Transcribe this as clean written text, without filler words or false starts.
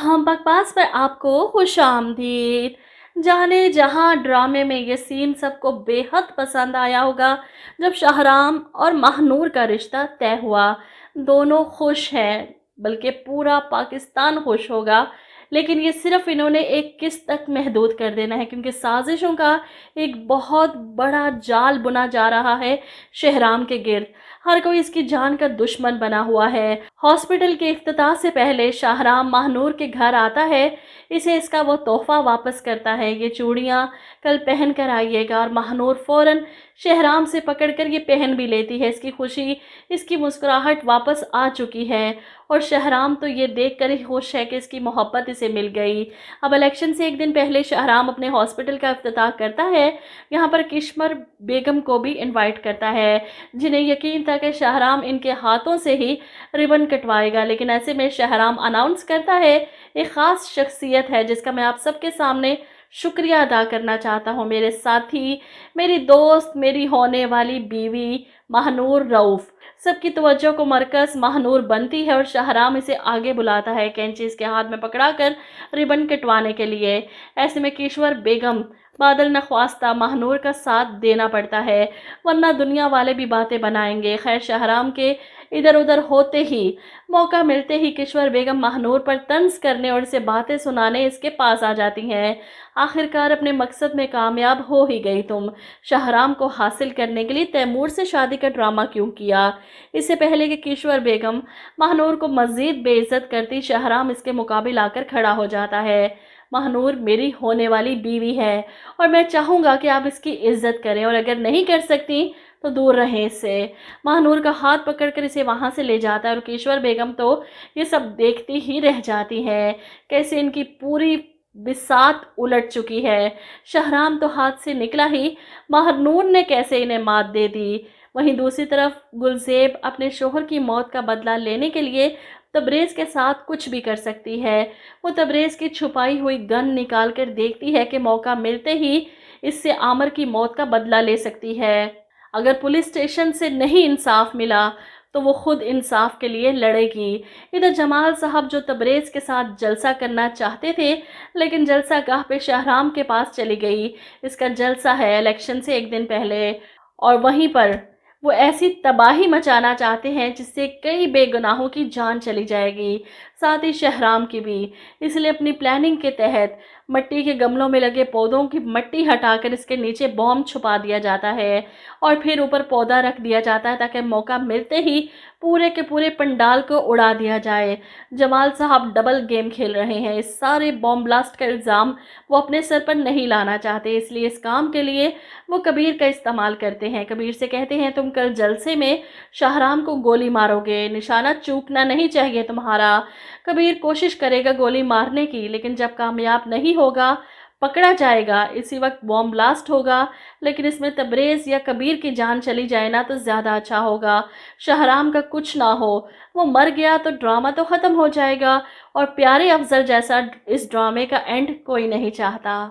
हम बकवास पर आपको खुश आमदीद। जाने जहाँ ड्रामे में ये सीन सबको बेहद पसंद आया होगा जब शाहराम और महानूर का रिश्ता तय हुआ। दोनों खुश हैं, बल्कि पूरा पाकिस्तान खुश होगा। लेकिन ये सिर्फ इन्होंने एक किस्त तक महदूद कर देना है, क्योंकि साजिशों का एक बहुत बड़ा जाल बुना जा रहा है शहराम के गिर्द। हर कोई इसकी जान का दुश्मन बना हुआ है। हॉस्पिटल के इफ्तिताह से पहले शाहराम महानूर के घर आता है, इसे इसका वो तोहफा वापस करता है। ये चूड़ियाँ कल पहन कर आइएगा। और महानूर फ़ौरन शहराम से पकड़कर ये पहन भी लेती है। इसकी खुशी, इसकी मुस्कुराहट वापस आ चुकी है। और शहराम तो ये देख कर ही खुश है कि इसकी मोहब्बत इसे मिल गई। अब इलेक्शन से एक दिन पहले शहराम अपने हॉस्पिटल का इफ्तिताह करता है। यहाँ पर किश्मर बेगम को भी इनवाइट करता है, जिन्हें यकीन था कि शहराम इनके हाथों से ही रिबन कटवाएगा। लेकिन ऐसे में शहराम अनाउंस करता है, एक ख़ास शख्सियत है जिसका मैं आप सबके सामने शुक्रिया अदा करना चाहता हूँ। मेरे साथी, मेरी दोस्त, मेरी होने वाली बीवी महानूर रऊफ़। सबकी तवज्जो को मरकज़ महानूर बनती है और शहराम इसे आगे बुलाता है, कैंची इसके हाथ में पकड़ाकर रिबन कटवाने के लिए। ऐसे में किश्वर बेगम बादल नख्वास्ता महानूर का साथ देना पड़ता है, वरना दुनिया वाले भी बातें बनाएंगे। खैर, शहराम के इधर उधर होते ही, मौका मिलते ही किश्वर बेगम महानूर पर तंज करने और इसे बातें सुनाने इसके पास आ जाती हैं। आखिरकार अपने मकसद में कामयाब हो ही गई तुम। शहराम को हासिल करने के लिए तैमूर से शादी का ड्रामा क्यों किया? इससे पहले कि किश्वर बेगम महानूर को मज़ीद बेइज्जत करती, शहराम इसके मुकाबिल आकर खड़ा हो जाता है। महानूर मेरी होने वाली बीवी है और मैं चाहूँगा कि आप इसकी इज्जत करें, और अगर नहीं कर सकती तो दूर रहें इससे। महानूर का हाथ पकड़कर इसे वहाँ से ले जाता है और किश्वर बेगम तो ये सब देखती ही रह जाती हैं, कैसे इनकी पूरी बिसात उलट चुकी है। शहराम तो हाथ से निकला ही, महानूर ने कैसे इन्हें मात दे दी। वहीं दूसरी तरफ गुलज़ेब अपने शोहर की मौत का बदला लेने के लिए तबरेज़ के साथ कुछ भी कर सकती है। वो तबरेज़ की छुपाई हुई गन निकाल कर देखती है कि मौका मिलते ही इससे आमर की मौत का बदला ले सकती है। अगर पुलिस स्टेशन से नहीं इंसाफ मिला तो वो खुद इंसाफ के लिए लड़ेगी। इधर जमाल साहब, जो तबरेज़ के साथ जलसा करना चाहते थे, लेकिन जलसा गाह पे शहराम के पास चली गई। इसका जलसा है इलेक्शन से एक दिन पहले, और वहीं पर वो ऐसी तबाही मचाना चाहते हैं जिससे कई बेगुनाहों की जान चली जाएगी, साथ ही शहराम की भी। इसलिए अपनी प्लानिंग के तहत मिट्टी के गमलों में लगे पौधों की मिट्टी हटाकर इसके नीचे बॉम्ब छुपा दिया जाता है और फिर ऊपर पौधा रख दिया जाता है, ताकि मौका मिलते ही पूरे के पूरे पंडाल को उड़ा दिया जाए। जमाल साहब डबल गेम खेल रहे हैं। इस सारे बॉम्ब ब्लास्ट का इल्ज़ाम वो अपने सर पर नहीं लाना चाहते, इसलिए इस काम के लिए वो कबीर का इस्तेमाल करते हैं। कबीर से कहते हैं, तुम कल जलसे में शाहराम को गोली मारोगे, निशाना चूकना नहीं चाहिए तुम्हारा। कबीर कोशिश करेगा गोली मारने की, लेकिन जब कामयाब नहीं होगा, पकड़ा जाएगा, इसी वक्त बॉम्ब ब्लास्ट होगा। लेकिन इसमें तबरेज़ या कबीर की जान चली जाए ना तो ज़्यादा अच्छा होगा। शहराम का कुछ ना हो, वो मर गया तो ड्रामा तो ख़त्म हो जाएगा, और प्यारे अफजल जैसा इस ड्रामे का एंड कोई नहीं चाहता।